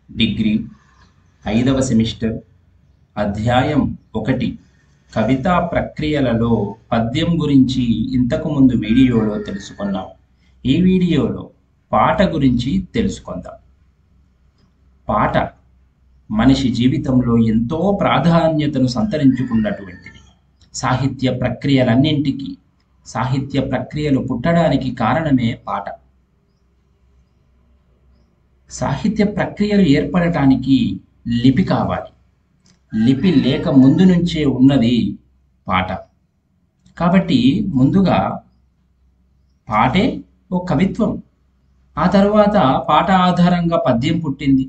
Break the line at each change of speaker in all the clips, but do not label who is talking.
Degree 5వ semester అధ్యాయం 1 కవితా ప్రక్రియలలో పద్యం గురించి ఇంతకు ముందు వీడియోలో తెలుసుకున్నాం. ఈ వీడియోలో పాట గురించి తెలుసుకుందాం. పాట మనిషి జీవితంలో ఎంతో ప్రాధాన్యతను సంతరించుకున్నటువంటిది. సాహిత్య ప్రక్రియలు పుట్టడానికి కారణమే పాట. సాహిత్య ప్రక్రియలు ఏర్పడటానికి లిపి కావాలి. లిపి లేక ముందు నుంచే ఉన్నది పాట. కాబట్టి ముందుగా పాటే ఓ కవిత్వం. ఆ తర్వాత పాట ఆధారంగా పద్యం పుట్టింది.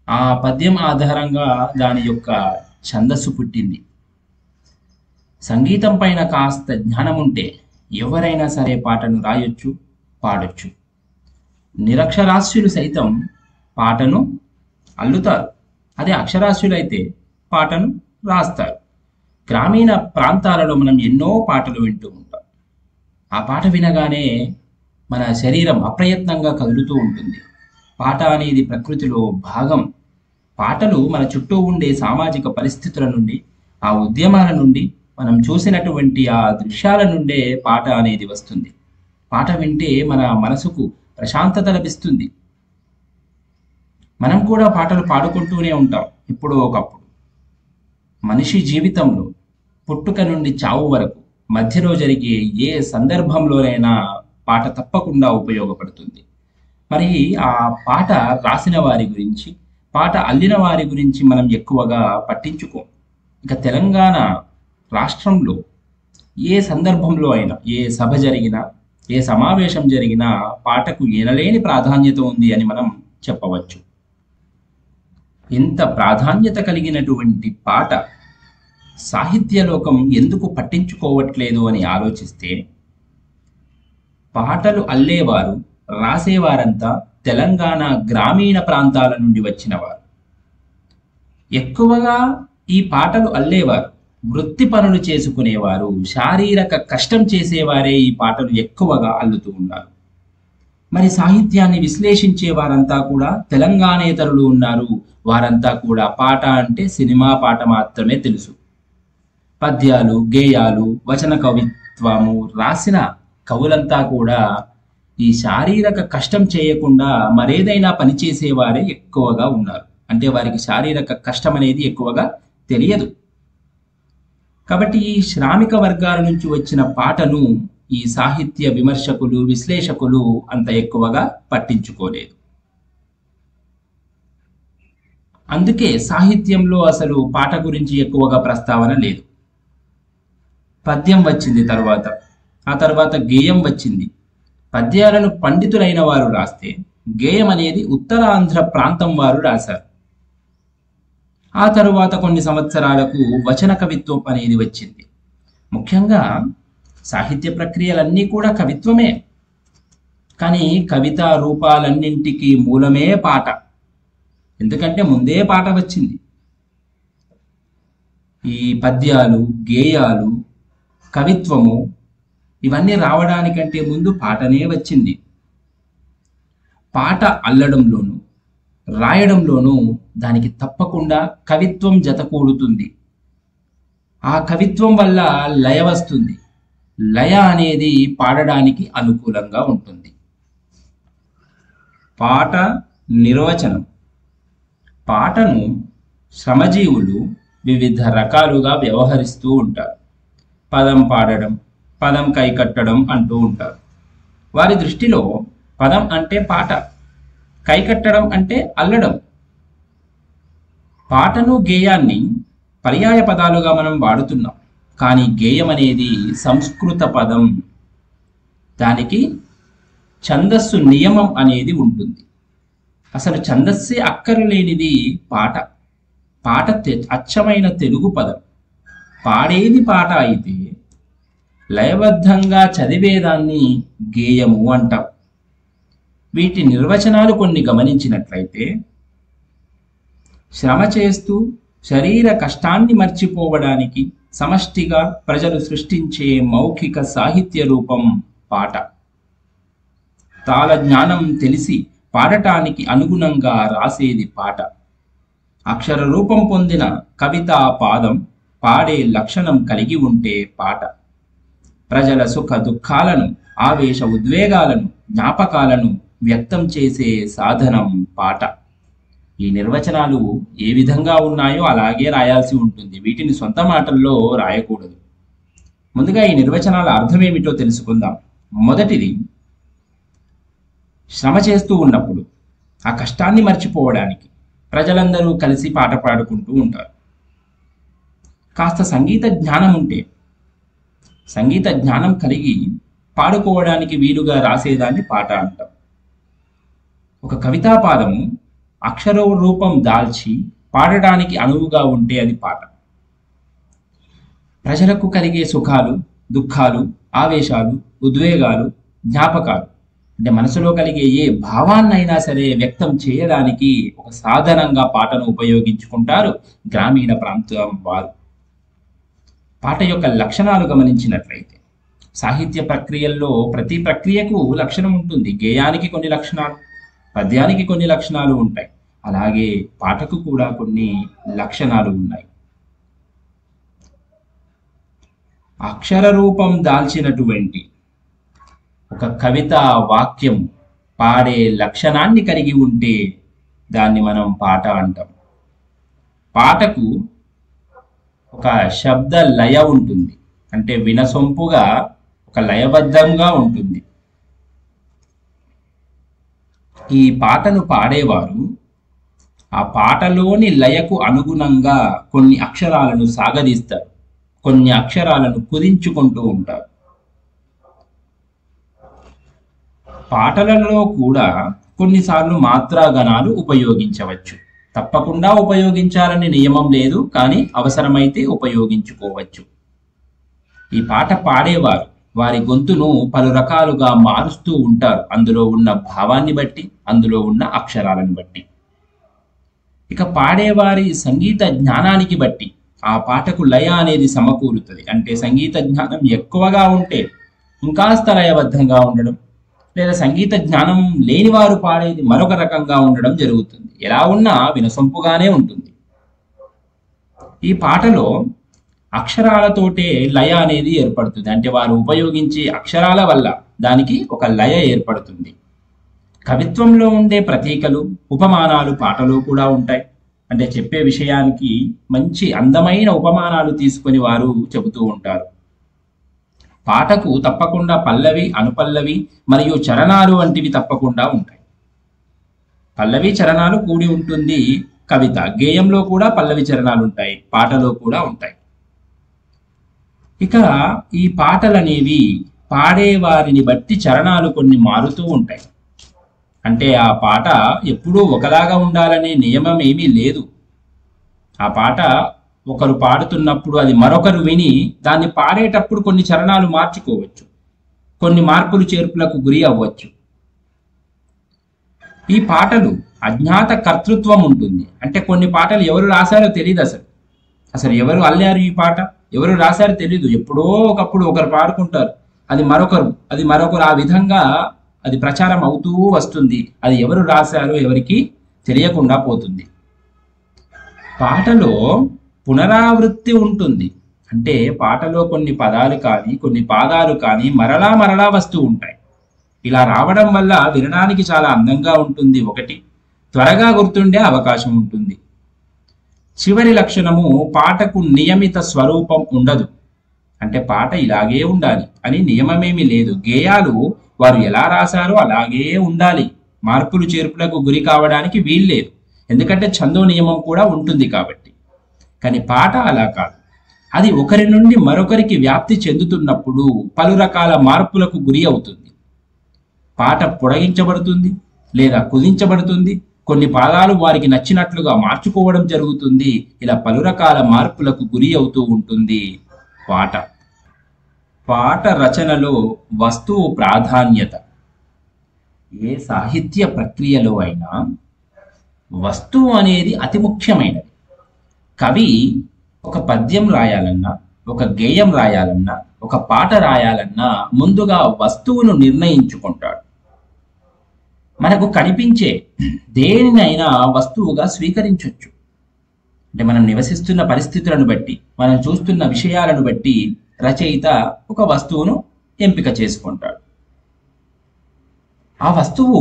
ఆ పద్యం ఆధారంగా దాని యొక్క ఛందస్సు పుట్టింది. సంగీతం పైన కాస్త జ్ఞానం ఉంటే ఎవరైనా సరే పాటను రాయొచ్చు, పాడొచ్చు. నిరక్షరాస్యులు సైతం పాటను అల్లుతారు. అదే అక్షరాస్యులైతే పాటను రాస్తారు. గ్రామీణ ప్రాంతాలలో మనం ఎన్నో పాటలు వింటూ ఉంటాం. ఆ పాట వినగానే మన శరీరం అప్రయత్నంగా కదులుతూ ఉంటుంది. పాట అనేది ప్రకృతిలో భాగం. పాటలు మన చుట్టూ ఉండే సామాజిక పరిస్థితుల నుండి, ఆ ఉద్యమాల నుండి, మనం చూసినటువంటి ఆ దృశ్యాల నుండే పాట అనేది వస్తుంది. పాట వింటే మన మనసుకు ప్రశాంతత లభిస్తుంది. మనం కూడా పాటలు పాడుకుంటూనే ఉంటాం ఎప్పుడో ఒకప్పుడు. మనిషి జీవితంలో పుట్టుక నుండి చావు వరకు మధ్యలో జరిగే ఏ సందర్భంలోనైనా పాట తప్పకుండా ఉపయోగపడుతుంది. మరి ఆ పాట రాసిన వారి గురించి, పాట అల్లిన వారి గురించి మనం ఎక్కువగా పట్టించుకోం. ఇక తెలంగాణ రాష్ట్రంలో ఏ సందర్భంలో అయినా, ఏ సభ జరిగినా, ఏ సమావేశం జరిగినా పాటకు ఎనలేని ప్రాధాన్యత ఉంది అని మనం చెప్పవచ్చు. ఇంత ప్రాధాన్యత కలిగినటువంటి పాట సాహిత్య లోకం ఎందుకు పట్టించుకోవట్లేదు అని ఆలోచిస్తే, పాటలు అల్లేవారు, రాసేవారంతా తెలంగాణ గ్రామీణ ప్రాంతాల నుండి వచ్చినవారు. ఎక్కువగా ఈ పాటలు అల్లేవారు వృత్తి పనులు చేసుకునేవారు, శారీరక కష్టం చేసేవారే ఈ పాటలు ఎక్కువగా అల్లుతూ ఉన్నారు. మరి సాహిత్యాన్ని విశ్లేషించే వారంతా కూడా తెలంగాణేతరులు ఉన్నారు. వారంతా కూడా పాట అంటే సినిమా పాట మాత్రమే తెలుసు. పద్యాలు, గేయాలు, వచన కవిత్వము రాసిన కవులంతా కూడా ఈ శారీరక కష్టం చేయకుండా మరేదైనా పని చేసేవారే ఎక్కువగా ఉన్నారు. అంటే వారికి శారీరక కష్టం అనేది ఎక్కువగా తెలియదు. కాబట్టి ఈ శ్రామిక వర్గాల నుంచి వచ్చిన పాటను ఈ సాహిత్య విమర్శకులు, విశ్లేషకులు అంత ఎక్కువగా పట్టించుకోలేదు. అందుకే సాహిత్యంలో అసలు పాట గురించి ఎక్కువగా ప్రస్తావన లేదు. పద్యం వచ్చింది తర్వాత, ఆ తర్వాత గేయం వచ్చింది. పద్యాలను పండితులైన వారు రాస్తే, గేయం అనేది ఉత్తరాంధ్ర ప్రాంతం వారు రాశారు. ఆ తరువాత కొన్ని సంవత్సరాలకు వచన కవిత్వం అనేది వచ్చింది. ముఖ్యంగా సాహిత్య ప్రక్రియలన్నీ కూడా కవిత్వమే. కానీ కవితా రూపాలన్నింటికీ మూలమే పాట. ఎందుకంటే ముందే పాట వచ్చింది. ఈ పద్యాలు, గేయాలు, కవిత్వము ఇవన్నీ రావడానికంటే ముందు పాటనే వచ్చింది. పాట అల్లడంలోనూ, రాయడంలోనూ దానికి తప్పకుండా కవిత్వం జతకూడుతుంది. ఆ కవిత్వం వల్ల లయ వస్తుంది. లయ అనేది పాడడానికి అనుకూలంగా ఉంటుంది. పాట నిర్వచనం. పాటను శ్రమజీవులు వివిధ రకాలుగా వ్యవహరిస్తూ ఉంటారు. పదం పాడడం, పదం కైకట్టడం అంటూ ఉంటారు. వారి దృష్టిలో పదం అంటే పాట, కైకట్టడం అంటే అల్లడం. పాటను, గేయాన్ని పర్యాయ పదాలుగా మనం వాడుతున్నాం. కానీ గేయం అనేది సంస్కృత పదం. దానికి ఛందస్సు నియమం అనేది ఉంటుంది. అసలు ఛందస్సే అక్కరలేనిది పాట. పాట అచ్చమైన తెలుగు పదం. పాడేది పాట అయితే లయబద్ధంగా చదివేదాన్ని గేయము అంటాం. వీటి నిర్వచనాలు కొన్ని గమనించినట్లయితే, శ్రమ చేస్తూ శరీర కష్టాన్ని మర్చిపోవడానికి సమష్టిగా ప్రజలు సృష్టించే మౌఖిక సాహిత్య రూపం పాట. తాళ జ్ఞానం తెలిసి పాడటానికి అనుగుణంగా రాసేది పాట. అక్షర రూపం పొందిన కవితా పాదం పాడే లక్షణం కలిగి ఉంటే పాట. ప్రజల సుఖ దుఃఖాలను, ఆవేశ ఉద్వేగాలను, జ్ఞాపకాలను వ్యక్తం చేసే సాధనం పాట. ఈ నిర్వచనాలు ఏ విధంగా ఉన్నాయో అలాగే రాయాల్సి ఉంటుంది. వీటిని సొంత మాటల్లో రాయకూడదు. ముందుగా ఈ నిర్వచనాల అర్థమేమిటో తెలుసుకుందాం. మొదటిది, శ్రమ చేస్తూ ఉన్నప్పుడు ఆ కష్టాన్ని మర్చిపోవడానికి ప్రజలందరూ కలిసి పాట పాడుకుంటూ ఉంటారు. కాస్త సంగీత జ్ఞానం ఉంటే, సంగీత జ్ఞానం కలిగి పాడుకోవడానికి వీలుగా రాసేదాన్ని పాట అంటాం. ఒక కవితా పాదము అక్షర రూపం దాల్చి పాడడానికి అనువుగా ఉంటే అది పాట. ప్రజలకు కలిగే సుఖాలు, దుఃఖాలు, ఆవేశాలు, ఉద్వేగాలు, జ్ఞాపకాలు అంటే మనసులో కలిగే ఏ భావాన్నైనా సరే వ్యక్తం చేయడానికి ఒక సాధనంగా పాటను ఉపయోగించుకుంటారు గ్రామీణ ప్రాంతం వారు. పాట యొక్క లక్షణాలు గమనించినట్లయితే, సాహిత్య ప్రక్రియల్లో ప్రతి ప్రక్రియకు లక్షణం ఉంటుంది. గేయానికి కొన్ని లక్షణాలు, పద్యానికి కొన్ని లక్షణాలు ఉంటాయి. అలాగే పాటకు కూడా కొన్ని లక్షణాలు ఉన్నాయి. అక్షర రూపం దాల్చినటువంటి ఒక కవిత వాక్యం పాడే లక్షణాన్ని కలిగి ఉంటే దాన్ని మనం పాట అంటాం. పాటకు ఒక శబ్ద లయ ఉంటుంది, అంటే వినసొంపుగా ఒక లయబద్ధంగా ఉంటుంది. ఈ పాటను పాడేవారు ఆ పాటలోని లయకు అనుగుణంగా కొన్ని అక్షరాలను సాగదీస్తారు, కొన్ని అక్షరాలను కుదించుకుంటూ ఉంటారు. పాటలలో కూడా కొన్నిసార్లు మాత్రాగణాలు ఉపయోగించవచ్చు. తప్పకుండా ఉపయోగించాలని నియమం లేదు, కానీ అవసరమైతే ఉపయోగించుకోవచ్చు. ఈ పాట పాడేవారు వారి గొంతును పలు రకాలుగా మారుస్తూ ఉంటారు, అందులో ఉన్న భావాన్ని బట్టి, అందులో ఉన్న అక్షరాలను బట్టి. ఇక పాడేవారి సంగీత జ్ఞానానికి బట్టి ఆ పాటకు లయ అనేది సమకూరుతుంది. అంటే సంగీత జ్ఞానం ఎక్కువగా ఉంటే ఇంకాస్త లయబద్ధంగా ఉండడం, లేదా సంగీత జ్ఞానం లేని వారు పాడేది మరొక రకంగా ఉండడం జరుగుతుంది. ఎలా ఉన్నా వినసొంపుగానే ఉంటుంది. ఈ పాటలో అక్షరాలతోటే లయ అనేది ఏర్పడుతుంది. అంటే వారు ఉపయోగించే అక్షరాల వల్ల దానికి ఒక లయ ఏర్పడుతుంది. కవిత్వంలో ఉండే ప్రతీకలు, ఉపమానాలు పాటలో కూడా ఉంటాయి. అంటే చెప్పే విషయానికి మంచి అందమైన ఉపమానాలు తీసుకొని వారు చెబుతూ ఉంటారు. పాటకు తప్పకుండా పల్లవి, అనుపల్లవి మరియు చరణాలు వంటివి తప్పకుండా ఉంటాయి. పల్లవి చరణాలు కూడి ఉంటుంది కవిత. గేయంలో కూడా పల్లవి చరణాలు ఉంటాయి, పాటలో కూడా ఉంటాయి. ఇక ఈ పాటలనేవి పాడేవారిని బట్టి చరణాలు కొన్ని మారుతూ ఉంటాయి. అంటే ఆ పాట ఎప్పుడూ ఒకలాగా ఉండాలనే నియమం ఏమీ లేదు. ఆ పాట ఒకరు పాడుతున్నప్పుడు అది మరొకరు విని దాన్ని పాడేటప్పుడు కొన్ని చరణాలు మార్చుకోవచ్చు, కొన్ని మార్పులు చేర్పులకు గురి అవ్వచ్చు. ఈ పాటలు అజ్ఞాత కర్తృత్వం ఉంటుంది. అంటే కొన్ని పాటలు ఎవరు రాశారో తెలియదు, అసలు ఎవరు అల్లారు ఈ పాట, ఎవరు రాశారో తెలీదు. ఎప్పుడో ఒకప్పుడు ఒకరు పాడుకుంటారు, అది మరొకరు ఆ విధంగా అది ప్రచారం అవుతూ వస్తుంది. అది ఎవరు రాశారో ఎవరికి తెలియకుండా పోతుంది. పాటలో పునరావృత్తి ఉంటుంది. అంటే పాటలో కొన్ని పదాలు కానీ కొన్ని పాదాలు కానీ మరలా మరలా వస్తూ ఉంటాయి. ఇలా రావడం వల్ల వినడానికి చాలా అందంగా ఉంటుంది. ఒకటి, త్వరగా గుర్తుండే అవకాశం ఉంటుంది. చివరి లక్షణము, పాటకు నియమిత స్వరూపం ఉండదు. అంటే పాట ఇలాగే ఉండాలి అని నియమమేమీ లేదు. గేయాలు వారు ఎలా రాశారో అలాగే ఉండాలి, మార్పులు చేర్పులకు గురి కావడానికి వీల్లేదు. ఎందుకంటే ఛందో నియమం కూడా ఉంటుంది కాబట్టి. కానీ పాట అలా కాదు. అది ఒకరి నుండి మరొకరికి వ్యాప్తి చెందుతున్నప్పుడు పలు రకాల మార్పులకు గురి అవుతుంది. పాట పొడిగించబడుతుంది లేదా కుదించబడుతుంది. కొన్ని పాదాలు వారికి నచ్చినట్లుగా మార్చుకోవడం జరుగుతుంది. ఇలా పలు రకాల మార్పులకు గురి అవుతూ ఉంటుంది పాట. పాట రచనలో వస్తువు ప్రాధాన్యత. ఏ సాహిత్య ప్రక్రియలో అయినా వస్తువు అనేది అతి ముఖ్యమైనది. కవి ఒక పద్యం రాయాలన్నా, ఒక గేయం రాయాలన్నా, ఒక పాట రాయాలన్నా ముందుగా వస్తువును నిర్ణయించుకుంటాడు. మనకు కనిపించే దేనినైనా వస్తువుగా స్వీకరించవచ్చు. అంటే మనం నివసిస్తున్న పరిస్థితులను బట్టి, మనం చూస్తున్న విషయాలను బట్టి రచయిత ఒక వస్తువును ఎంపిక చేసుకుంటాడు. ఆ వస్తువు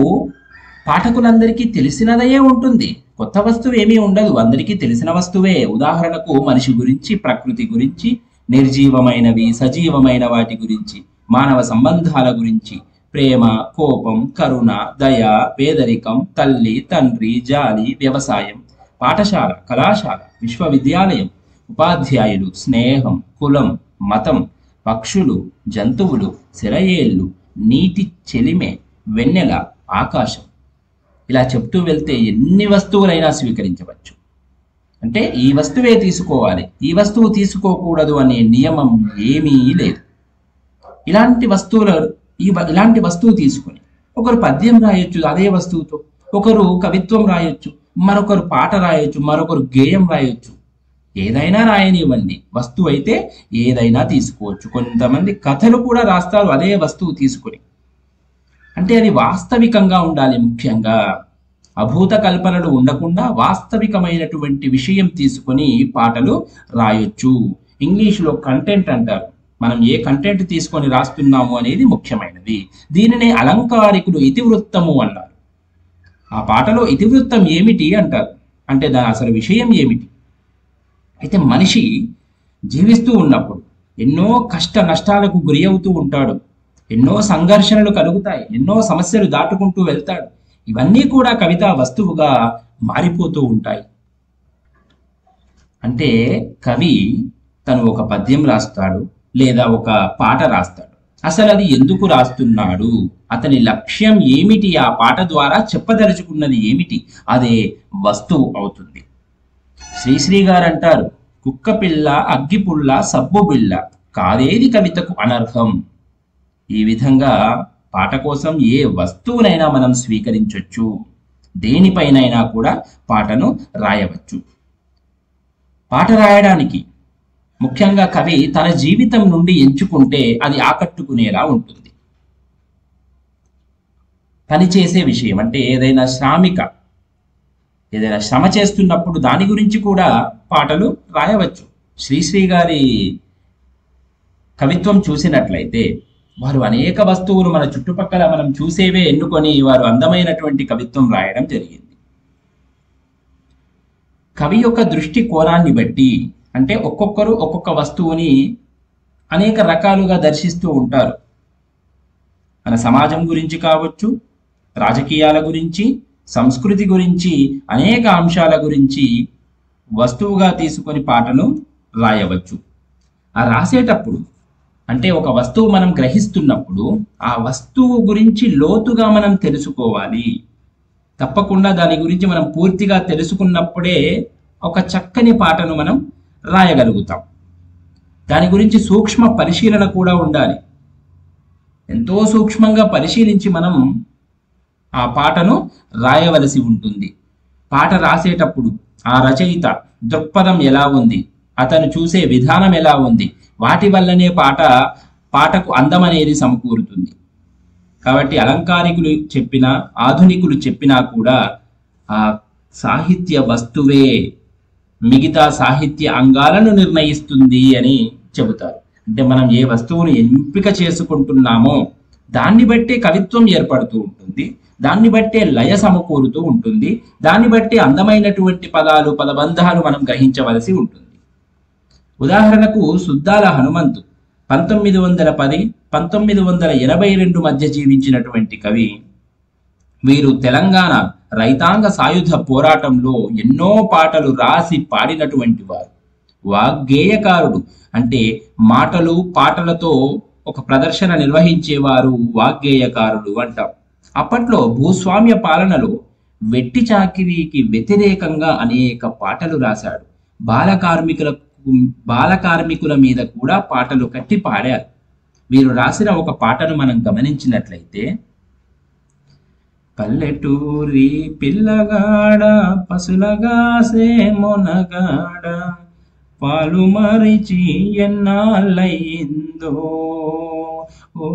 పాఠకులందరికీ తెలిసినదే ఉంటుంది. కొత్త వస్తువు ఏమీ ఉండదు, అందరికీ తెలిసిన వస్తువే. ఉదాహరణకు మనిషి గురించి, ప్రకృతి గురించి, నిర్జీవమైనవి సజీవమైన వాటి గురించి, మానవ సంబంధాల గురించి, ప్రేమ, కోపం, కరుణ, దయ, పేదరికం, తల్లి, తండ్రి, జాలి, వ్యవసాయం, పాఠశాల, కళాశాల, విశ్వవిద్యాలయం, ఉపాధ్యాయులు, స్నేహం, కులం, మతం, పక్షులు, జంతువులు, సెలయేళ్ళు, నీటి చెలిమె, వెన్నెల, ఆకాశం, ఇలా చెప్తూ వెళ్తే ఎన్ని వస్తువులైనా స్వీకరించవచ్చు. అంటే ఈ వస్తువే తీసుకోవాలి, ఈ వస్తువు తీసుకోకూడదు అనే నియమం ఏమీ లేదు. ఇలాంటి వస్తువు తీసుకొని ఒకరు పద్యం రాయొచ్చు అదే వస్తువుతో, ఒకరు కవిత్వం రాయొచ్చు, మరొకరు పాట రాయొచ్చు, మరొకరు గేయం రాయొచ్చు. ఏదైనా రాయనివ్వండి, వస్తువు అయితే ఏదైనా తీసుకోవచ్చు. కొంతమంది కథలు కూడా రాస్తారు అదే వస్తువు తీసుకొని. అంటే అది వాస్తవికంగా ఉండాలి. ముఖ్యంగా అభూత కల్పనలు ఉండకుండా వాస్తవికమైనటువంటి విషయం తీసుకొని పాటలు రాయొచ్చు. ఇంగ్లీష్లో కంటెంట్ అంటారు. మనం ఏ కంటెంట్ తీసుకొని రాస్తున్నాము అనేది ముఖ్యమైనది. దీనినే అలంకారికులు ఇతివృత్తము అన్నారు. ఆ పాటలో ఇతివృత్తం ఏమిటి అంటారు, అంటే దాని అసలు విషయం ఏమిటి. అయితే మనిషి జీవిస్తూ ఉన్నప్పుడు ఎన్నో కష్ట నష్టాలకు గురి అవుతూ ఉంటాడు, ఎన్నో సంఘర్షణలు కలుగుతాయి, ఎన్నో సమస్యలు దాటుకుంటూ వెళ్తాడు. ఇవన్నీ కూడా కవితా వస్తువుగా మారిపోతూ ఉంటాయి. అంటే కవి తను ఒక పద్యం రాస్తాడు లేదా ఒక పాట రాస్తాడు. అసలు అది ఎందుకు రాస్తున్నాడు, అతని లక్ష్యం ఏమిటి, ఆ పాట ద్వారా చెప్పదలుచుకున్నది ఏమిటి, అదే వస్తువు అవుతుంది. శ్రీశ్రీ గారు అంటారు, కుక్క పిల్ల, అగ్గిపుల్ల, సబ్బు బిళ్ళ, కాదేది కవితకు అనర్హం. ఈ విధంగా పాట కోసం ఏ వస్తువునైనా మనం స్వీకరించవచ్చు, దేనిపైనైనా కూడా పాటను రాయవచ్చు. పాట రాయడానికి ముఖ్యంగా కవి తన జీవితం నుండి ఎంచుకుంటే అది ఆకట్టుకునేలా ఉంటుంది. పనిచేసే విషయం అంటే ఏదైనా శ్రమ చేస్తున్నప్పుడు దాని గురించి కూడా పాటలు రాయవచ్చు. శ్రీశ్రీ గారి కవిత్వం చూసినట్లయితే వారు అనేక వస్తువులు మన చుట్టుపక్కల మనం చూసేవే ఎన్నుకొని వారు అందమైనటువంటి కవిత్వం రాయడం జరిగింది. కవి యొక్క దృష్టి కోణాన్ని బట్టి, అంటే ఒక్కొక్కరు ఒక్కొక్క వస్తువుని అనేక రకాలుగా దర్శిస్తూ ఉంటారు. మన సమాజం గురించి కావచ్చు, రాజకీయాల గురించి, సంస్కృతి గురించి, అనేక అంశాల గురించి వస్తువుగా తీసుకొని పాటను రాయవచ్చు. ఆ రాసేటప్పుడు అంటే ఒక వస్తువు మనం గ్రహిస్తున్నప్పుడు ఆ వస్తువు గురించి లోతుగా మనం తెలుసుకోవాలి. తప్పకుండా దాని గురించి మనం పూర్తిగా తెలుసుకున్నప్పుడే ఒక చక్కని పాటను మనం రాయగలుగుతాం. దాని గురించి సూక్ష్మ పరిశీలన కూడా ఉండాలి. ఎంతో సూక్ష్మంగా పరిశీలించి మనం ఆ పాటను రాయవలసి ఉంటుంది. పాట రాసేటప్పుడు ఆ రచయిత దృక్పథం ఎలా ఉంది, అతను చూసే విధానం ఎలా ఉంది, వాటి వల్లనే పాటకు అందం అనేది సమకూరుతుంది. కాబట్టి అలంకారికులు చెప్పినా ఆధునికులు చెప్పినా కూడా ఆ సాహిత్య వస్తువే మిగతా సాహిత్య అంగాలను నిర్ణయిస్తుంది అని చెబుతారు. అంటే మనం ఏ వస్తువును ఎంపిక చేసుకుంటున్నామో దాన్ని బట్టే కవిత్వం ఏర్పడుతూ ఉంటుంది, దాన్ని బట్టే లయ సమకూరుతూ ఉంటుంది, దాన్ని బట్టి అందమైనటువంటి పదాలు, పదబంధాలు మనం గ్రహించవలసి ఉంటుంది. ఉదాహరణకు సుద్దాల హనుమంతు 1910-1982 మధ్య జీవించినటువంటి కవి. వీరు తెలంగాణ రైతాంగ సాయుధ పోరాటంలో ఎన్నో పాటలు రాసి పాడినటువంటి వారు. వాగ్గేయకారుడు, అంటే మాటలు పాటలతో ఒక ప్రదర్శన నిర్వహించేవారు వాగ్గేయకారుడు అంటాం. అప్పట్లో భూస్వామ్య పాలనలో వెట్టి చాకిరీకి వ్యతిరేకంగా అనేక పాటలు రాశాడు. బాలకార్మికుల మీద కూడా పాటలు కట్టి పాడారు. వీరు రాసిన ఒక పాటను మనం గమనించినట్లయితే, పల్లెటూరి పిల్లగాడ పసులగాసే మొనగాడ పాలు మరిచి ఎన్నాళ్ళయిందో, ఓ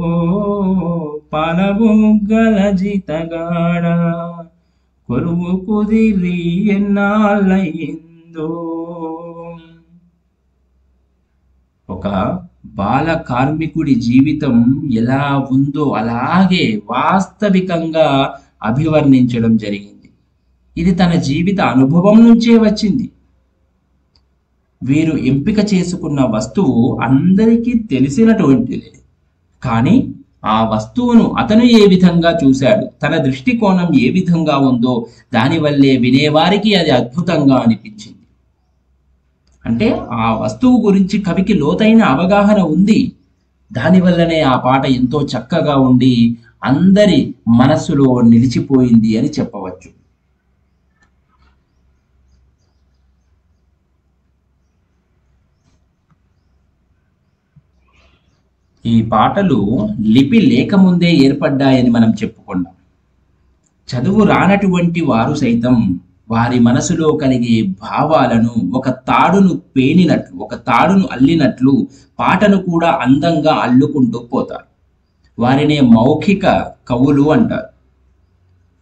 పాలబుగ్గల జీతగాడ కొలువు కుదిరి ఎన్నాళ్ళయిందో. ఒక బాల కార్మికుడి జీవితం ఎలా ఉందో అలాగే వాస్తవికంగా అభివర్ణించడం జరిగింది. ఇది తన జీవిత అనుభవం నుంచే వచ్చింది. వీరు ఎంపిక చేసుకున్న వస్తువు అందరికీ తెలిసినటువంటిదే, కానీ ఆ వస్తువును అతను ఏ విధంగా చూశాడు, తన దృష్టికోణం ఏ విధంగా ఉందో దానివల్లే వినేవారికి అది అద్భుతంగా అనిపించింది. అంటే ఆ వస్తువు గురించి కవికి లోతైన అవగాహన ఉంది. దానివల్లనే ఆ పాట ఎంతో చక్కగా ఉండి అందరి మనస్సులో నిలిచిపోయింది అని చెప్పవచ్చు. ఈ పాటలు లిపి లేకముందే ఏర్పడ్డాయని మనం చెప్పుకున్నాం. చదువు రానటువంటి వారు సైతం వారి మనసులో కలిగే భావాలను ఒక తాడును పేనినట్లు, ఒక తాడును అల్లినట్లు పాటను కూడా అందంగా అల్లుకుంటూ పోతారు. వారినే మౌఖిక కవులు అంటారు.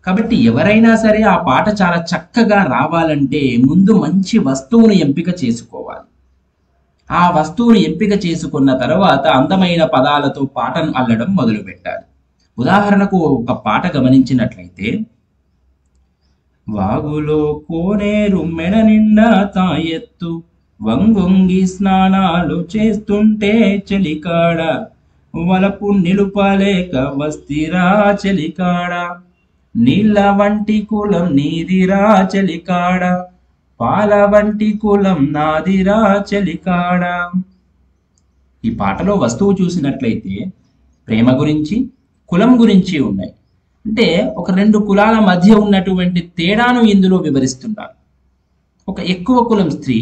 కాబట్టి ఎవరైనా సరే ఆ పాట చాలా చక్కగా రావాలంటే ముందు మంచి వస్తువును ఎంపిక చేసుకోవాలి. ఆ వస్తువును ఎంపిక చేసుకున్న తర్వాత అందమైన పదాలతో పాటను అల్లడం మొదలు పెట్టాలి. ఉదాహరణకు ఒక పాట గమనించినట్లయితే, వాగులో కోనేరు మెడ నిండా తాయెత్తు, వంగొంగి స్నానాలు చేస్తుంటే చెలికాడ, వలపు నిలుపలేక వస్తిరా చెలికాడ, నీళ్ళ వంటి కులం నీదిరా చెలికాడ, పాల వంటి కులం నాదిరా చెలికాడ. ఈ పాటలో వస్తువు చూసినట్లయితే ప్రేమ గురించి, కులం గురించి ఉన్నాయి. అంటే ఒక రెండు కులాల మధ్య ఉన్నటువంటి తేడాను ఇందులో వివరిస్తున్నారు. ఒక ఎక్కువ కులం స్త్రీ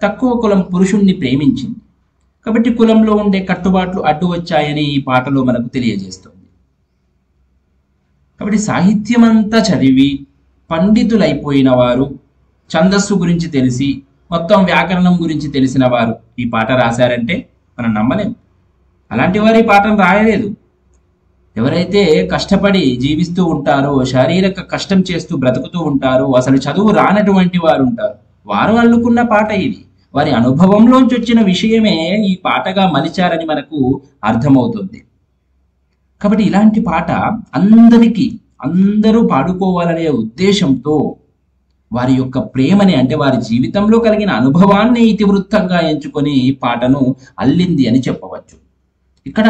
తక్కువ కులం పురుషుణ్ణి ప్రేమించింది, కాబట్టి కులంలో ఉండే కట్టుబాట్లు అడ్డు వచ్చాయని ఈ పాటలో మనకు తెలియజేస్తుంది. కాబట్టి సాహిత్యం అంతా చదివి పండితులైపోయిన వారు, ఛందస్సు గురించి తెలిసి మొత్తం వ్యాకరణం గురించి తెలిసిన వారు ఈ పాట రాశారంటే మనం నమ్మలేం. అలాంటి వారు ఈ పాటను రాయలేదు. ఎవరైతే కష్టపడి జీవిస్తూ ఉంటారో, శారీరక కష్టం చేస్తూ బ్రతుకుతూ ఉంటారో, అసలు చదువు రానటువంటి వారు ఉంటారు, వారు అల్లుకున్న పాట ఇది. వారి అనుభవంలోంచి వచ్చిన విషయమే ఈ పాటగా మలిచారని మనకు అర్థమవుతుంది. కాబట్టి ఇలాంటి పాట అందరూ పాడుకోవాలనే ఉద్దేశంతో వారి యొక్క ప్రేమని, అంటే వారి జీవితంలో కలిగిన అనుభవాన్ని ఇతివృత్తంగా ఎంచుకొని పాటను అల్లింది అని చెప్పవచ్చు. ఇక్కడ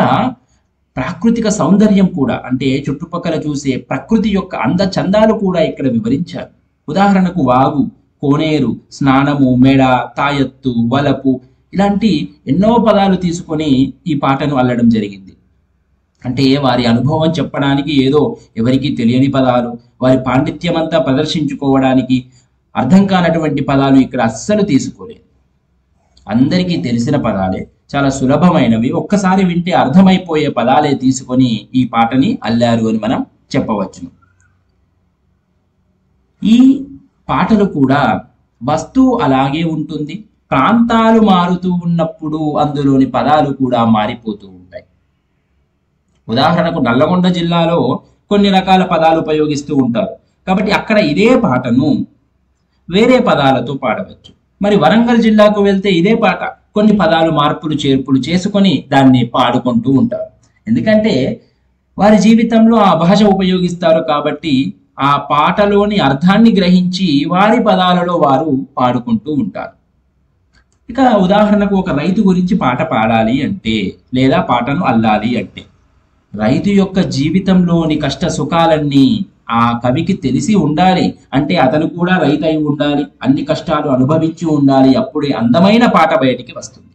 ప్రాకృతిక సౌందర్యం కూడా, అంటే చుట్టుపక్కల చూసే ప్రకృతి యొక్క అందచందాలు కూడా ఇక్కడ వివరించారు. ఉదాహరణకు వాగు, కోనేరు, స్నానము, మెడ, తాయెత్తు, వలపు ఇలాంటి ఎన్నో పదాలు తీసుకొని ఈ పాటను అల్లడం జరిగింది. అంటే వారి అనుభవం చెప్పడానికి ఏదో ఎవరికి తెలియని పదాలు, వారి పాండిత్యం అంతా ప్రదర్శించుకోవడానికి అర్థం కానటువంటి పదాలు ఇక్కడ అస్సలు తీసుకోలేదు. అందరికీ తెలిసిన పదాలే, చాలా సులభమైనవి, ఒక్కసారి వింటే అర్థమైపోయే పదాలే తీసుకొని ఈ పాటని అల్లారు అని మనం చెప్పవచ్చును. ఈ పాటలు కూడా వస్తువు అలాగే ఉంటుంది, ప్రాంతాలు మారుతూ ఉన్నప్పుడు అందులోని పదాలు కూడా మారిపోతూ ఉంటాయి. ఉదాహరణకు నల్లగొండ జిల్లాలో కొన్ని రకాల పదాలు ఉపయోగిస్తూ ఉంటారు, కాబట్టి అక్కడ ఇదే పాటను వేరే పదాలతో పాడవచ్చు. మరి వరంగల్ జిల్లాకు వెళ్తే ఇదే పాట కొన్ని పదాలు మార్పులు చేర్పులు చేసుకొని దాన్ని పాడుకుంటూ ఉంటారు. ఎందుకంటే వారి జీవితంలో ఆ భాష ఉపయోగిస్తారు కాబట్టి ఆ పాటలోని అర్థాన్ని గ్రహించి వారి పదాలలో వారు పాడుకుంటూ ఉంటారు. ఇక ఉదాహరణకు ఒక రైతు గురించి పాట పాడాలి అంటే, లేదా పాటను అల్లాలి అంటే, రైతు యొక్క జీవితంలోని కష్ట సుఖాలన్నీ ఆ కవికి తెలిసి ఉండాలి. అంటే అతను కూడా రైతు అయి ఉండాలి, అన్ని కష్టాలు అనుభవించి ఉండాలి, అప్పుడే అందమైన పాట బయటికి వస్తుంది.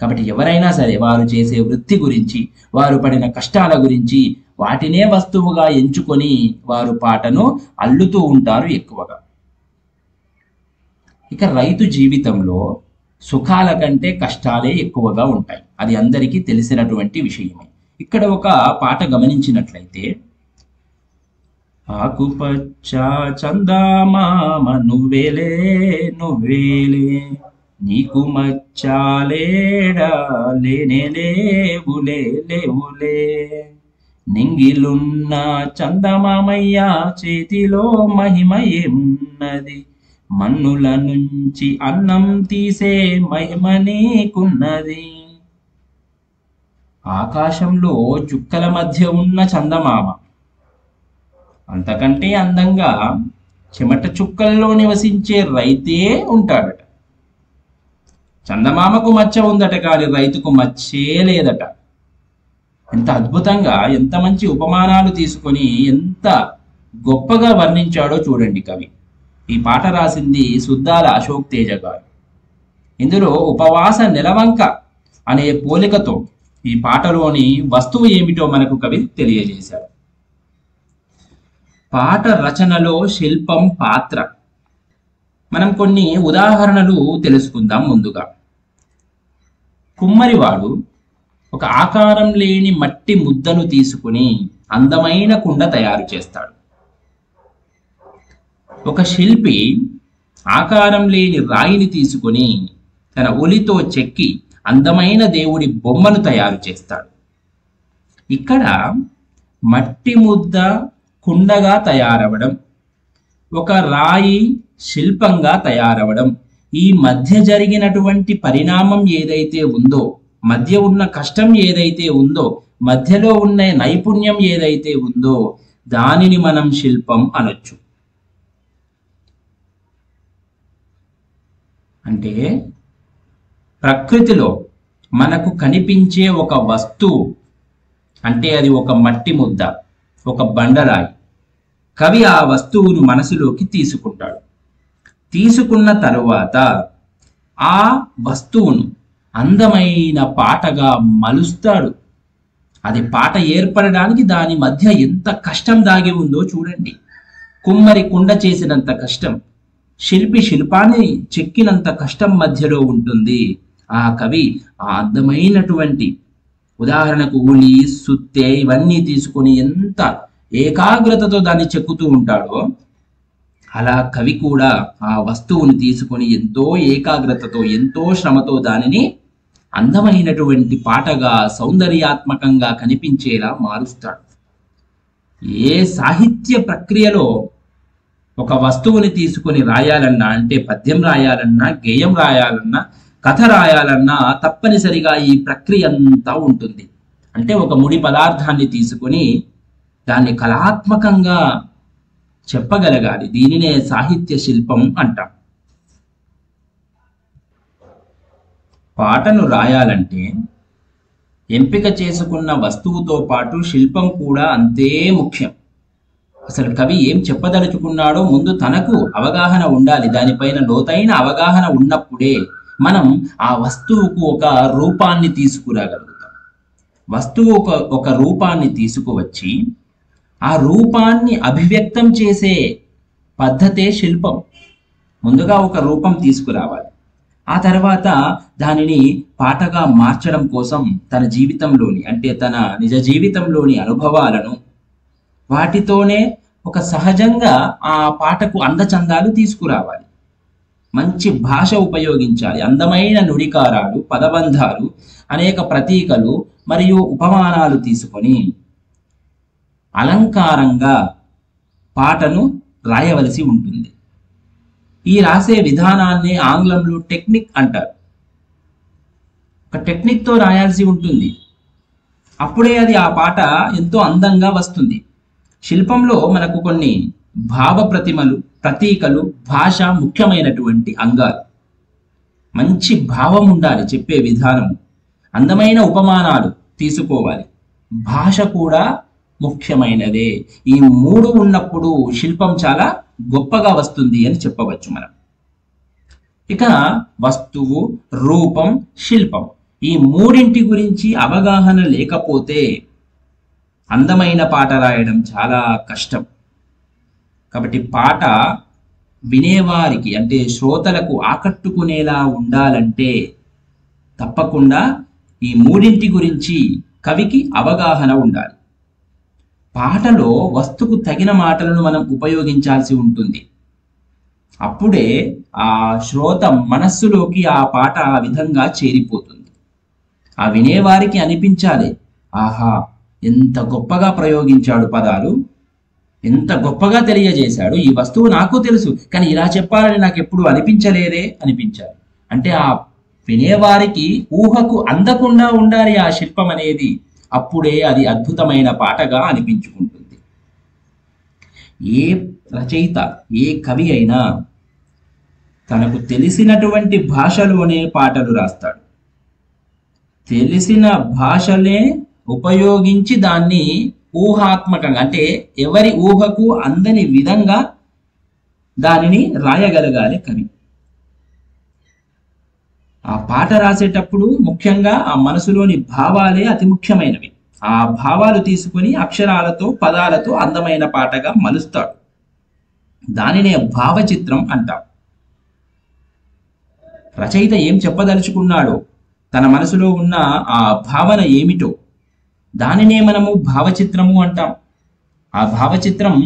కాబట్టి ఎవరైనా సరే వారు చేసే వృత్తి గురించి, వారు పడిన కష్టాల గురించి వాటినే వస్తువుగా ఎంచుకొని వారు పాటను అల్లుతూ ఉంటారు ఎక్కువగా. ఇక రైతు జీవితంలో సుఖాల కంటే కష్టాలే ఎక్కువగా ఉంటాయి, అది అందరికీ తెలిసినటువంటి విషయమే. ఇక్కడ ఒక పాట గమనించినట్లయితే, ఆకుపచ్చ చందమామ నువ్వేలే నువ్వేలే, నీకు మచ్చాలేడా లేనే లేవులే లేవులే. నింగిలున్న చందమామయ్య చేతిలో మహిమ ఏమున్నది, మన్నుల నుంచి అన్నం తీసే మహిమ నీకున్నది. ఆకాశంలో చుక్కల మధ్య ఉన్న చందమామ అంతకంటే అందంగా చెమట చుక్కల్లో నివసించే రైతే ఉంటాడట. చందమామకు మచ్చ ఉందట కానీ రైతుకు మచ్చే లేదట. ఎంత అద్భుతంగా, ఎంత మంచి ఉపమానాలు తీసుకొని ఎంత గొప్పగా వర్ణించాడో చూడండి కవి. ఈ పాట రాసింది సుద్దాల అశోక్ తేజ గారు. ఇందులో ఉపవాస నెలవంక అనే పోలికతో ఈ పాటలోని వస్తువు ఏమిటో మనకు కవి తెలియజేశారు. పాట రచనలో శిల్పం పాత్ర. మనం కొన్ని ఉదాహరణలు తెలుసుకుందాం. ముందుగా, కుమ్మరివాడు ఒక ఆకారం లేని మట్టి ముద్దను తీసుకుని అందమైన కుండ తయారు చేస్తాడు. ఒక శిల్పి ఆకారం లేని రాయిని తీసుకుని తన ఒలితో చెక్కి అందమైన దేవుడి బొమ్మను తయారు చేస్తాడు. ఇక్కడ మట్టి ముద్ద కుండగా తయారవడం, ఒక రాయి శిల్పంగా తయారవడం, ఈ మధ్య జరిగినటువంటి పరిణామం ఏదైతే ఉందో, మధ్య ఉన్న కష్టం ఏదైతే ఉందో, మధ్యలో ఉన్న నైపుణ్యం ఏదైతే ఉందో దానిని మనం శిల్పం అనొచ్చు. అంటే ప్రకృతిలో మనకు కనిపించే ఒక వస్తువు, అంటే అది ఒక మట్టి ముద్ద, ఒక బండరాయి. కవి ఆ వస్తువును మనసులోకి తీసుకుంటాడు. తీసుకున్న తరువాత ఆ వస్తువును అందమైన పాటగా మలుస్తాడు. అది పాట ఏర్పడడానికి దాని మధ్య ఎంత కష్టం దాగి ఉందో చూడండి. కుమ్మరి కుండ చేసినంత కష్టం, శిల్పి శిల్పాన్ని చెక్కినంత కష్టం మధ్యలో ఉంటుంది. ఆ కవి ఆ అందమైనటువంటి, ఉదాహరణకు ఉలి, సుత్తె ఇవన్నీ తీసుకొని ఎంత ఏకాగ్రతతో దాన్ని చెక్కుతూ ఉంటాడో, అలా కవి కూడా ఆ వస్తువుని తీసుకొని ఎంతో ఏకాగ్రతతో, ఎంతో శ్రమతో దానిని అందమైనటువంటి పాటగా, సౌందర్యాత్మకంగా కనిపించేలా మారుస్తాడు. ఏ సాహిత్య ప్రక్రియలో ఒక వస్తువుని తీసుకొని రాయాలన్నా, అంటే పద్యం రాయాలన్నా, గేయం రాయాలన్నా, కథ రాయాలన్నా తప్పనిసరిగా ఈ ప్రక్రియ అంతా ఉంటుంది. అంటే ఒక ముడి పదార్థాన్ని తీసుకొని దాన్ని కళాత్మకంగా చెప్పగలగాలి. దీనినే సాహిత్య శిల్పం అంటాం. పాటను రాయాలంటే ఎంపిక చేసుకున్న వస్తువుతో పాటు శిల్పం కూడా అంతే ముఖ్యం. అసలు కవి ఏం చెప్పదలుచుకున్నాడో ముందు తనకు అవగాహన ఉండాలి. దానిపైన లోతైన అవగాహన ఉన్నప్పుడే మనం ఆ వస్తువుకు ఒక రూపాన్ని తీసుకురాగలుగుతాం. వస్తువు ఒక రూపాన్ని తీసుకువచ్చి ఆ రూపాన్ని అభివ్యక్తం చేసే పద్ధతే శిల్పం. ముందుగా ఒక రూపం తీసుకురావాలి, ఆ తర్వాత దానిని పాటగా మార్చడం కోసం తన జీవితంలోని, అంటే తన నిజ జీవితంలోని అనుభవాలను, వాటితోనే ఒక సహజంగా ఆ పాటకు అందచందాలు తీసుకురావాలి. మంచి భాష ఉపయోగించాలి. అందమైన నుడికారాలు, పదబంధాలు, అనేక ప్రతీకలు మరియు ఉపమానాలు తీసుకొని అలంకారంగా పాటను రాయవలసి ఉంటుంది. ఈ రాసే విధానాన్ని ఆంగ్లంలో టెక్నిక్ అంటారు. ఒక టెక్నిక్తో రాయాల్సి ఉంటుంది. అప్పుడే అది ఆ పాట ఎంతో అందంగా వస్తుంది. శిల్పంలో మనకు కొన్ని భావ ప్రతిమలు, ప్రతీకలు, భాష ముఖ్యమైనటువంటి అంగాలు. మంచి భావం ఉండాలి చెప్పే విధానం, అందమైన ఉపమానాలు తీసుకోవాలి, భాష కూడా ముఖ్యమైనదే. ఈ మూడు ఉన్నప్పుడు శిల్పం చాలా గొప్పగా వస్తుంది అని చెప్పవచ్చు మనం. ఇక వస్తువు, రూపం, శిల్పం, ఈ మూడింటి గురించి అవగాహన లేకపోతే అందమైన పాట రాయడం చాలా కష్టం. కాబట్టి పాట వినేవారికి, అంటే శ్రోతలకు ఆకట్టుకునేలా ఉండాలంటే తప్పకుండా ఈ మూడింటి గురించి కవికి అవగాహన ఉండాలి. పాటలో వస్తుకు తగిన మాటలను మనం ఉపయోగించాల్సి ఉంటుంది. అప్పుడే ఆ శ్రోత మనస్సులోకి ఆ పాట ఆ విధంగా చేరిపోతుంది. ఆ వినేవారికి అనిపించాలి, ఆహా ఎంత గొప్పగా ప్రయోగించాడు పదాలు, ఎంత గొప్పగా తెలియజేశాడు, ఈ వస్తువు నాకు తెలుసు కానీ ఇలా చెప్పాలని నాకు ఎప్పుడు అనిపించలేదే అనిపించాలి. అంటే ఆ వినేవారికి ఊహకు అందకుండా ఉండాలి ఆ శిల్పం అనేది, అప్పుడే అది అద్భుతమైన పాటగా అనిపించుకుంటుంది. ఏ రచయిత, ఏ కవి అయినా తనకు తెలిసినటువంటి భాషలోనే పాటలు రాస్తాడు. తెలిసిన భాషలే ఉపయోగించి దాన్ని ఊహాత్మకంగా, అంటే ఎవరి ఊహకు అందని విధంగా దానిని రాయగలగాలి కవి. ఆ పాట రాసేటప్పుడు ముఖ్యంగా ఆ మనసులోని భావాలే అతి ముఖ్యమైనవి. ఆ భావాలు తీసుకుని అక్షరాలతో పదాలతో అందమైన పాటగా మలుస్తాడు. దానినే భావచిత్రం అంటాం. రచయిత ఏం చెప్పదలుచుకున్నాడో, తన మనసులో ఉన్న ఆ భావన ఏమిటో దానినే మనము భావచిత్రము అంటాం. ఆ భావచిత్రం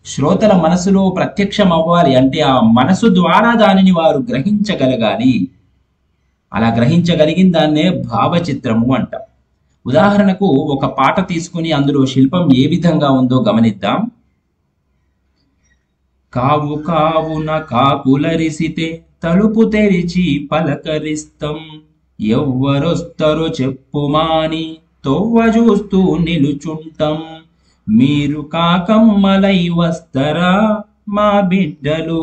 శ్రోతల మనసులో ప్రత్యక్షం అవ్వాలి అంటే ఆ మనసు ద్వారా దానిని వారు గ్రహించగలగాలి. అలా గ్రహించగలిగిన దాన్నే భావచిత్రము అంటాం. ఉదాహరణకు ఒక పాట తీసుకుని అందులో శిల్పం ఏ విధంగా ఉందో గమనిద్దాం. కావు కావున కాకులరిసితే తలుపు తెరిచి పలకరిస్తం, ఎవ్వరొస్తరో చెప్పుమాని తొవ్వ చూస్తూ నిలుచుంటం, మీరు కాకమ్మలై వస్తరా మా బిడ్డలు,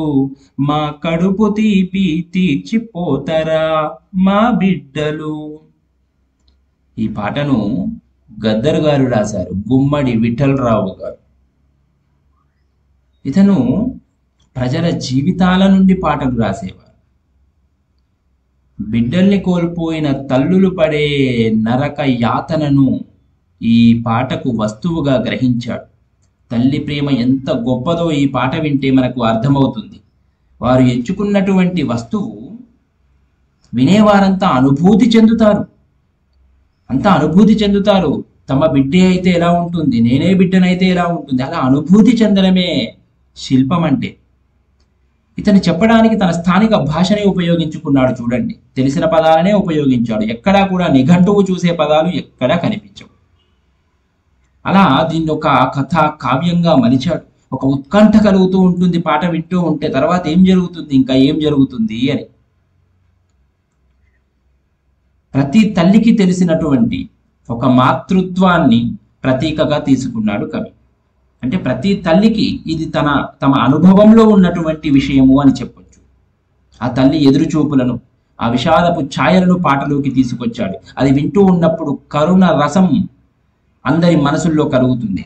మా కడుపు తీపి తీర్చిపోతరా మా బిడ్డలు. ఈ పాటను గద్దర్ గారు రాశారు, గుమ్మడి విఠలరావు గారు. ఇతను ప్రజల జీవితాల నుండి పాటలు రాసేవారు. బిడ్డల్ని కోల్పోయిన తల్లులు పడే నరక యాతనను ఈ పాటకు వస్తువుగా గ్రహించాడు. తల్లి ప్రేమ ఎంత గొప్పదో ఈ పాట వింటే మనకు అర్థమవుతుంది. వారు ఎంచుకున్నటువంటి వస్తువు వినేవారంతా అనుభూతి చెందుతారు. తమ బిడ్డే అయితే ఎలా ఉంటుంది, నేనే బిడ్డనైతే ఎలా ఉంటుంది, అలా అనుభూతి చెందడమే శిల్పం అంటే. ఇతను చెప్పడానికి తన స్థానిక భాషనే ఉపయోగించుకున్నాడు. చూడండి, తెలిసిన పదాలనే ఉపయోగించాడు. ఎక్కడా కూడా నిఘంటువు చూసే పదాలు ఎక్కడా కనిపించవు. అలా దీన్ని ఒక కథ కావ్యంగా మలిచాడు. ఒక ఉత్కంఠ కలుగుతూ ఉంటుంది పాట వింటూ ఉంటే, తర్వాత ఏం జరుగుతుంది, ఇంకా ఏం జరుగుతుంది అని. ప్రతి తల్లికి తెలిసినటువంటి ఒక మాతృత్వాన్ని ప్రతీకగా తీసుకున్నాడు కవి. అంటే ప్రతి తల్లికి ఇది తమ అనుభవంలో ఉన్నటువంటి విషయము అని చెప్పొచ్చు. ఆ తల్లి ఎదురుచూపులను, ఆ విషాదపు ఛాయలను పాటలోకి తీసుకొచ్చాడు. అది వింటూ ఉన్నప్పుడు కరుణ రసం అందరి మనసుల్లో కలుగుతుంది.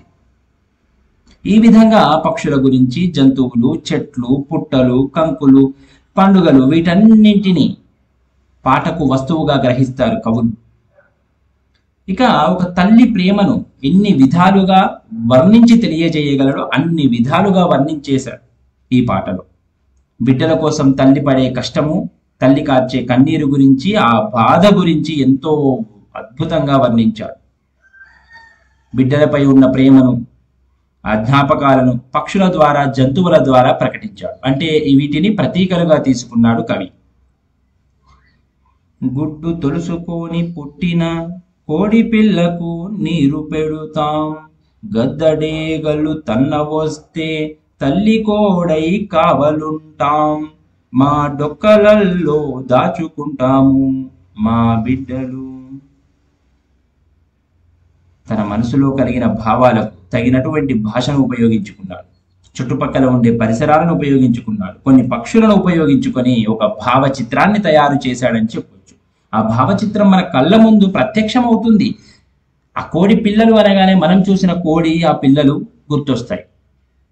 ఈ విధంగా పక్షుల గురించి, జంతువులు, చెట్లు, పుట్టలు, కంకులు, పండుగలు, వీటన్నింటినీ పాటకు వస్తువుగా గ్రహిస్తారు కవులు. ఇక ఒక తల్లి ప్రేమను ఎన్ని విధాలుగా వర్ణించి తెలియజేయగలడో అన్ని విధాలుగా వర్ణించేశాడు ఈ పాటలో. బిడ్డల కోసం తల్లి పడే కష్టము, తల్లి కార్చే కన్నీరు గురించి, ఆ బాధ గురించి ఎంతో అద్భుతంగా వర్ణించాడు. బిడ్డలపై ఉన్న ప్రేమను, ఆ జ్ఞాపకాలను పక్షుల ద్వారా, జంతువుల ద్వారా ప్రకటించాడు. అంటే వీటిని ప్రతీకలుగా తీసుకున్నాడు కవి. గుడ్డు తొలుసుకొని పుట్టిన కోడి పిల్లకు నీరు పెడుతాం, గద్దడేగలు తన్న వస్తే తల్లి కోడై కావలుంటాం, మా డొక్కలల్లో దాచుకుంటాము మా బిడ్డలు. తన మనసులో కలిగిన భావాలకు తగినటువంటి భాషను ఉపయోగించుకున్నాడు. చుట్టుపక్కల ఉండే పరిసరాలను ఉపయోగించుకున్నాడు. కొన్ని పక్షులను ఉపయోగించుకొని ఒక భావ చిత్రాన్ని తయారు చేశాడని చెప్పొచ్చు. ఆ భావచిత్రం మన కళ్ళ ముందు ప్రత్యక్షమవుతుంది. ఆ కోడి పిల్లలు అనగానే మనం చూసిన కోడి, ఆ పిల్లలు గుర్తొస్తాయి.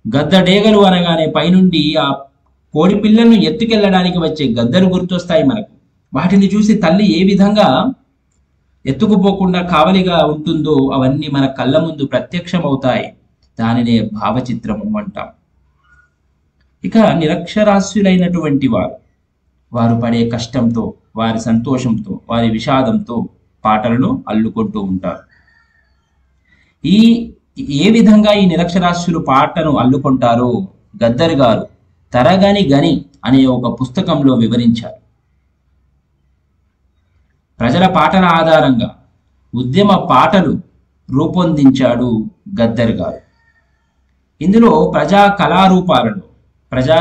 గద్దడేగలు అనగానే పైనుండి ఆ కోడి పిల్లలను ఎత్తుకెళ్ళడానికి వచ్చే గద్దలు గుర్తొస్తాయి మనకు. వాటిని చూసి తల్లి ఏ విధంగా ఎత్తుకుపోకుండా కావలిగా ఉంటుందో అవన్నీ మన కళ్ళ ముందు ప్రత్యక్షమవుతాయి. దానినే భావచిత్రము అంటాం. ఇక నిరక్షరాస్యులైనటువంటి వారు పడే కష్టంతో, వారి సంతోషంతో, వారి విషాదంతో పాటలను అల్లుకుంటూ ఉంటారు. ఏ విధంగా ఈ నిరక్షరాస్యులు పాటను అల్లుకుంటారో గద్దర్ గారు తరగని గని అనే ఒక పుస్తకంలో వివరించారు. ప్రజల పాటల ఆధారంగా ఉద్యమ పాటలు రూపొందించాడు గద్దర్ గారు. ఇందులో ప్రజా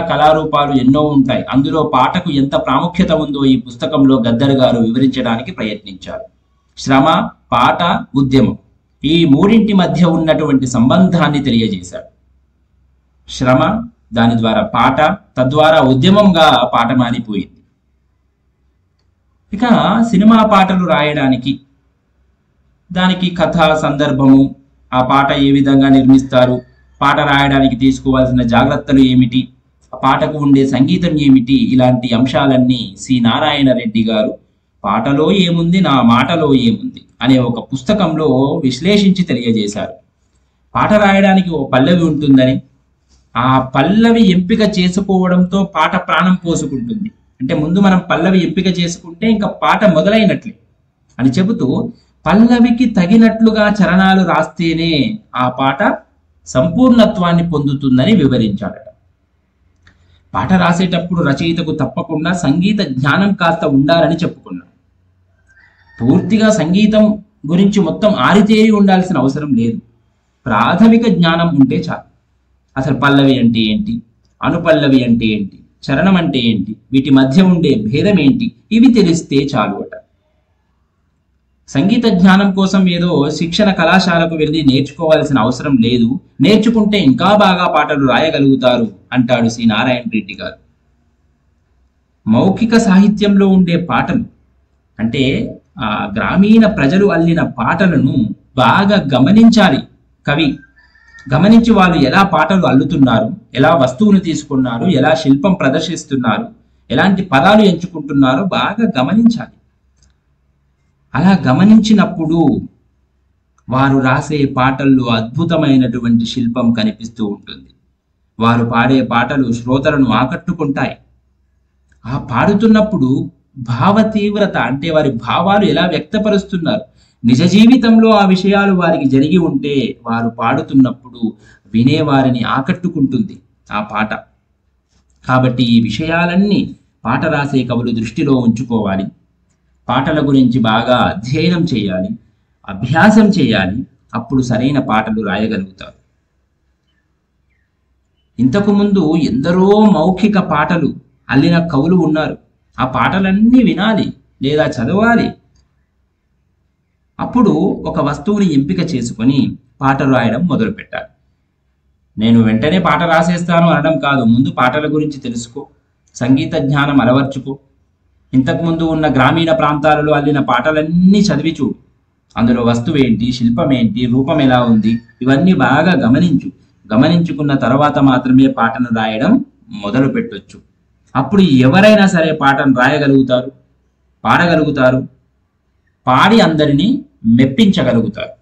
కళారూపాలు ఎన్నో ఉంటాయి. అందులో పాటకు ఎంత ప్రాముఖ్యత ఉందో ఈ పుస్తకంలో గద్దర్ గారు వివరించడానికి ప్రయత్నించారు. శ్రమ, పాట, ఉద్యమం ఈ మూడింటి మధ్య ఉన్నటువంటి సంబంధాన్ని తెలియజేశారు. శ్రమ, దాని ద్వారా పాట, తద్వారా ఉద్యమంగా పాట మారిపోయింది. ఇక సినిమా పాటలు రాయడానికి దానికి కథ, సందర్భము, ఆ పాట ఏ విధంగా నిర్మిస్తారు, పాట రాయడానికి తీసుకోవాల్సిన జాగ్రత్తలు ఏమిటి, ఆ పాటకు ఉండే సంగీతం ఏమిటి, ఇలాంటి అంశాలన్నీ సి నారాయణ రెడ్డి గారు పాటలో ఏముంది నా మాటలో ఏముంది అనే ఒక పుస్తకంలో విశ్లేషించి తెలియజేశారు. పాట రాయడానికి ఓ పల్లవి ఉంటుందని, ఆ పల్లవి ఎంపిక చేసుకోవడంతో పాట ప్రాణం పోసుకుంటుంది. అంటే ముందు మనం పల్లవి ఎంపిక చేసుకుంటే ఇంకా పాట మొదలైనట్లే అని చెబుతూ, పల్లవికి తగినట్లుగా చరణాలు రాస్తేనే ఆ పాట సంపూర్ణత్వాన్ని పొందుతుందని వివరించాడట. పాట రాసేటప్పుడు రచయితకు తప్పకుండా సంగీత జ్ఞానం కాస్త ఉండాలని చెప్పుకున్నాం. పూర్తిగా సంగీతం గురించి మొత్తం ఆరితేరి ఉండాల్సిన అవసరం లేదు. ప్రాథమిక జ్ఞానం ఉంటే చాలు. అసలు పల్లవి అంటే ఏంటి, అనుపల్లవి అంటే ఏంటి, చరణం అంటే ఏంటి, వీటి మధ్య ఉండే భేదం ఏంటి, ఇవి తెలిస్తే చాలు అట. సంగీత జ్ఞానం కోసం ఏదో శిక్షణ కళాశాలకు వెళ్ళి నేర్చుకోవాల్సిన అవసరం లేదు, నేర్చుకుంటే ఇంకా బాగా పాటలు రాయగలుగుతారు అంటాడు సి నారాయణ రెడ్డి గారు. మౌఖిక సాహిత్యంలో ఉండే పాటలు అంటే ఆ గ్రామీణ ప్రజలు అల్లిన పాటలను బాగా గమనించాలి కవి. గమనించి వాళ్ళు ఎలా పాటలు అల్లుతున్నారు, ఎలా వస్తువును తీసుకున్నారు, ఎలా శిల్పం ప్రదర్శిస్తున్నారు, ఎలాంటి పదాలు ఎంచుకుంటున్నారో బాగా గమనించాలి. అలా గమనించినప్పుడు వారు రాసే పాటల్లో అద్భుతమైనటువంటి శిల్పం కనిపిస్తూ ఉంటుంది. వారు పాడే పాటలు శ్రోతలను ఆకట్టుకుంటాయి. ఆ పాడుతున్నప్పుడు భావ తీవ్రత అంటే వారి భావాలు ఎలా వ్యక్తపరుస్తున్నారు, నిజ జీవితంలో ఆ విషయాలు వారికి జరిగి ఉంటే వారు పాడుతున్నప్పుడు వినేవారిని ఆకట్టుకుంటుంది ఆ పాట. కాబట్టి ఈ విషయాలన్నీ పాట రాసే కవులు దృష్టిలో ఉంచుకోవాలి. పాటల గురించి బాగా అధ్యయనం చేయాలి, అభ్యాసం చేయాలి. అప్పుడు సరైన పాటలు రాయగలుగుతారు. ఇంతకు ముందు ఎందరో మౌఖిక పాటలు అల్లిన కవులు ఉన్నారు. ఆ పాటలన్నీ వినాలి లేదా చదవాలి. అప్పుడు ఒక వస్తువుని ఎంపిక చేసుకొని పాట రాయడం మొదలు పెట్టాలి. నేను వెంటనే పాట రాసేస్తాను అనడం కాదు. ముందు పాటల గురించి తెలుసుకో, సంగీత జ్ఞానం అలవర్చుకో. ఇంతకుముందు ఉన్న గ్రామీణ ప్రాంతాలలో అల్లిన పాటలన్నీ చదివి చూడు. అందులో వస్తువు ఏంటి, శిల్పం ఏంటి, రూపం ఎలా ఉంది, ఇవన్నీ బాగా గమనించు. గమనించుకున్న తర్వాత మాత్రమే పాటను రాయడం మొదలు పెట్టొచ్చు. అప్పుడు ఎవరైనా సరే పాటను రాయగలుగుతారు, పాడగలుగుతారు, పాడి అందరినీ మెప్పించగలుగుతారు.